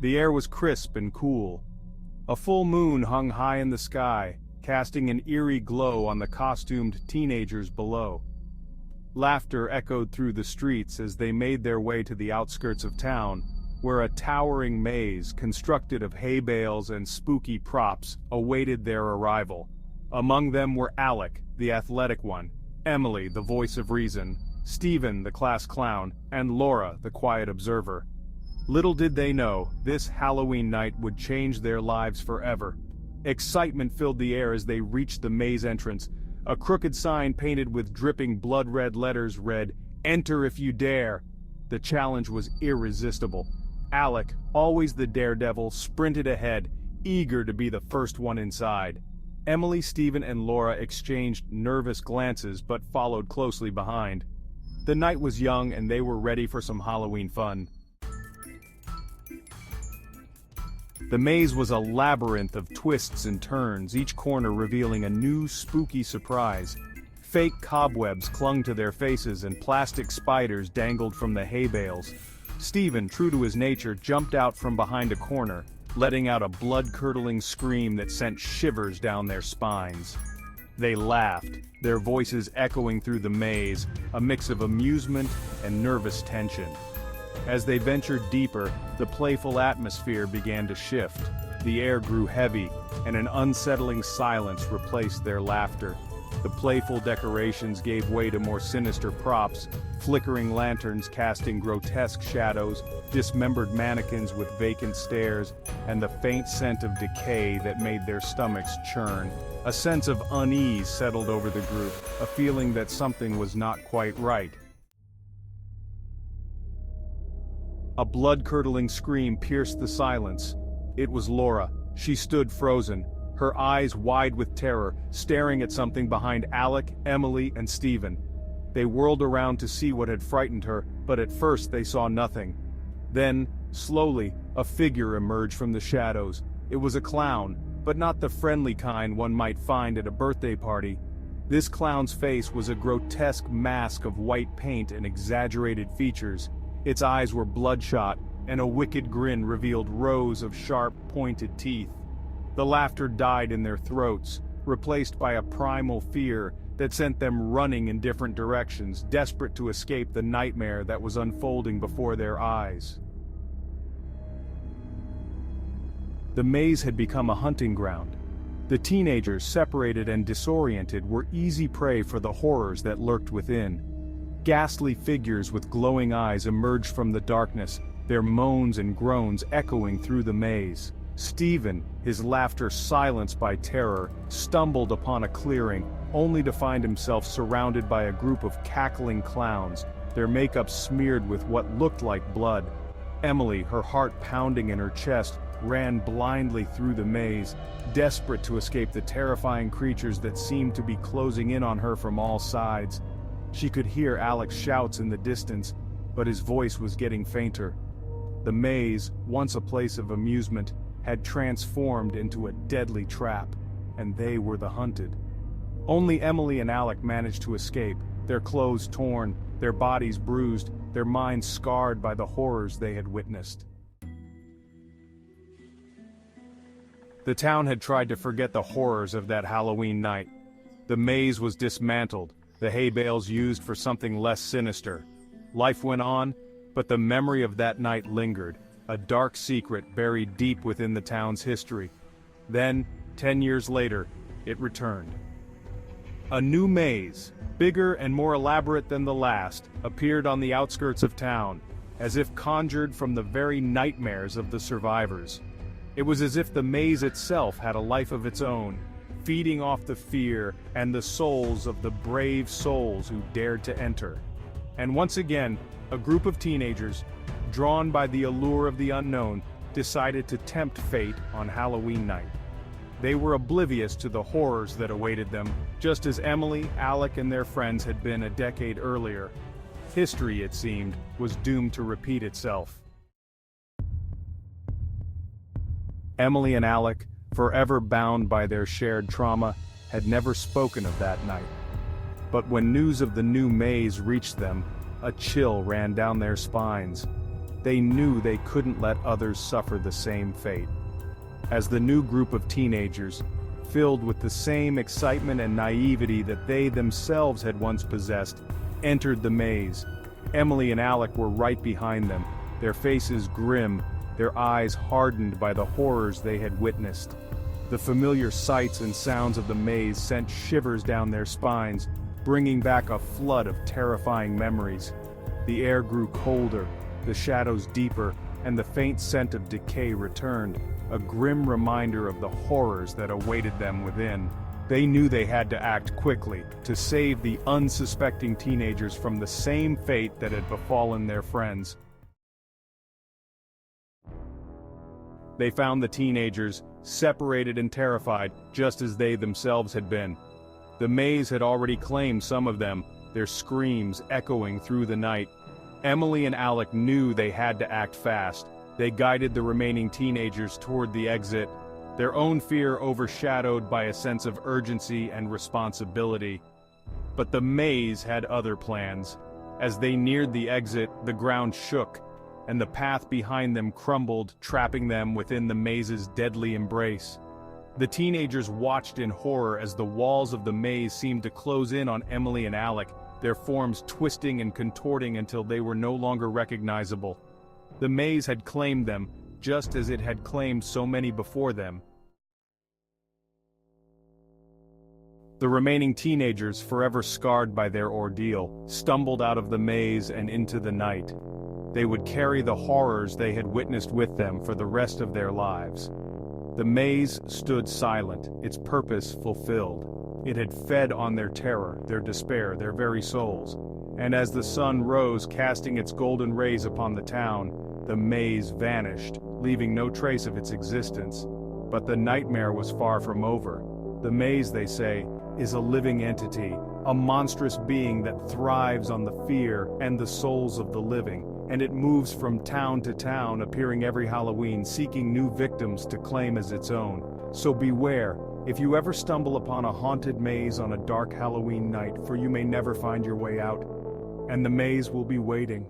The air was crisp and cool. A full moon hung high in the sky, casting an eerie glow on the costumed teenagers below. Laughter echoed through the streets as they made their way to the outskirts of town, where a towering maze, constructed of hay bales and spooky props, awaited their arrival. Among them were Alec, the athletic one, Emily, the voice of reason, Stephen, the class clown, and Laura, the quiet observer. Little did they know, this Halloween night would change their lives forever. Excitement filled the air as they reached the maze entrance. A crooked sign painted with dripping blood-red letters read, "Enter if you dare." The challenge was irresistible. Alec, always the daredevil, sprinted ahead, eager to be the first one inside. Emily, Stephen, and Laura exchanged nervous glances but followed closely behind. The night was young and they were ready for some Halloween fun. The maze was a labyrinth of twists and turns, each corner revealing a new spooky surprise. Fake cobwebs clung to their faces and plastic spiders dangled from the hay bales. Stephen, true to his nature, jumped out from behind a corner, letting out a blood-curdling scream that sent shivers down their spines. They laughed, their voices echoing through the maze, a mix of amusement and nervous tension. As they ventured deeper, the playful atmosphere began to shift. The air grew heavy, and an unsettling silence replaced their laughter. The playful decorations gave way to more sinister props, flickering lanterns casting grotesque shadows, dismembered mannequins with vacant stares, and the faint scent of decay that made their stomachs churn. A sense of unease settled over the group, a feeling that something was not quite right. A blood-curdling scream pierced the silence. It was Laura. She stood frozen, her eyes wide with terror, staring at something behind Alec, Emily, and Stephen. They whirled around to see what had frightened her, but at first they saw nothing. Then, slowly, a figure emerged from the shadows. It was a clown, but not the friendly kind one might find at a birthday party. This clown's face was a grotesque mask of white paint and exaggerated features. Its eyes were bloodshot, and a wicked grin revealed rows of sharp, pointed teeth. The laughter died in their throats, replaced by a primal fear that sent them running in different directions, desperate to escape the nightmare that was unfolding before their eyes. The maze had become a hunting ground. The teenagers, separated and disoriented, were easy prey for the horrors that lurked within. Ghastly figures with glowing eyes emerged from the darkness, their moans and groans echoing through the maze. Stephen, his laughter silenced by terror, stumbled upon a clearing, only to find himself surrounded by a group of cackling clowns, their makeup smeared with what looked like blood. Emily, her heart pounding in her chest, ran blindly through the maze, desperate to escape the terrifying creatures that seemed to be closing in on her from all sides. She could hear Alec's shouts in the distance, but his voice was getting fainter. The maze, once a place of amusement, had transformed into a deadly trap, and they were the hunted. Only Emily and Alec managed to escape, their clothes torn, their bodies bruised, their minds scarred by the horrors they had witnessed. The town had tried to forget the horrors of that Halloween night. The maze was dismantled, the hay bales used for something less sinister. Life went on, but the memory of that night lingered, a dark secret buried deep within the town's history. Then, 10 years later, it returned. A new maze, bigger and more elaborate than the last, appeared on the outskirts of town, as if conjured from the very nightmares of the survivors. It was as if the maze itself had a life of its own, feeding off the fear and the souls of the brave souls who dared to enter. And once again, a group of teenagers, drawn by the allure of the unknown, decided to tempt fate on Halloween night. They were oblivious to the horrors that awaited them, just as Emily, Alec, and their friends had been a decade earlier. History, it seemed, was doomed to repeat itself. Emily and Alec, forever bound by their shared trauma, had never spoken of that night. But when news of the new maze reached them, a chill ran down their spines. they knew they couldn't let others suffer the same fate. As the new group of teenagers, filled with the same excitement and naivety that they themselves had once possessed, entered the maze, Emily and Alec were right behind them, their faces grim, their eyes hardened by the horrors they had witnessed. The familiar sights and sounds of the maze sent shivers down their spines, bringing back a flood of terrifying memories. The air grew colder, the shadows deeper, and the faint scent of decay returned, a grim reminder of the horrors that awaited them within. They knew they had to act quickly, to save the unsuspecting teenagers from the same fate that had befallen their friends. They found the teenagers, separated and terrified, just as they themselves had been. The maze had already claimed some of them, their screams echoing through the night. Emily and Alec knew they had to act fast. They guided the remaining teenagers toward the exit, their own fear overshadowed by a sense of urgency and responsibility. But the maze had other plans. As they neared the exit, the ground shook, and the path behind them crumbled, trapping them within the maze's deadly embrace. The teenagers watched in horror as the walls of the maze seemed to close in on Emily and Alec, their forms twisting and contorting until they were no longer recognizable. The maze had claimed them, just as it had claimed so many before them. The remaining teenagers, forever scarred by their ordeal, stumbled out of the maze and into the night. They would carry the horrors they had witnessed with them for the rest of their lives. The maze stood silent, its purpose fulfilled. It had fed on their terror, their despair, their very souls. And as the sun rose, casting its golden rays upon the town, the maze vanished, leaving no trace of its existence. But the nightmare was far from over. The maze, they say, is a living entity, a monstrous being that thrives on the fear and the souls of the living, and it moves from town to town, appearing every Halloween, seeking new victims to claim as its own. So beware, if you ever stumble upon a haunted maze on a dark Halloween night, for you may never find your way out, and the maze will be waiting.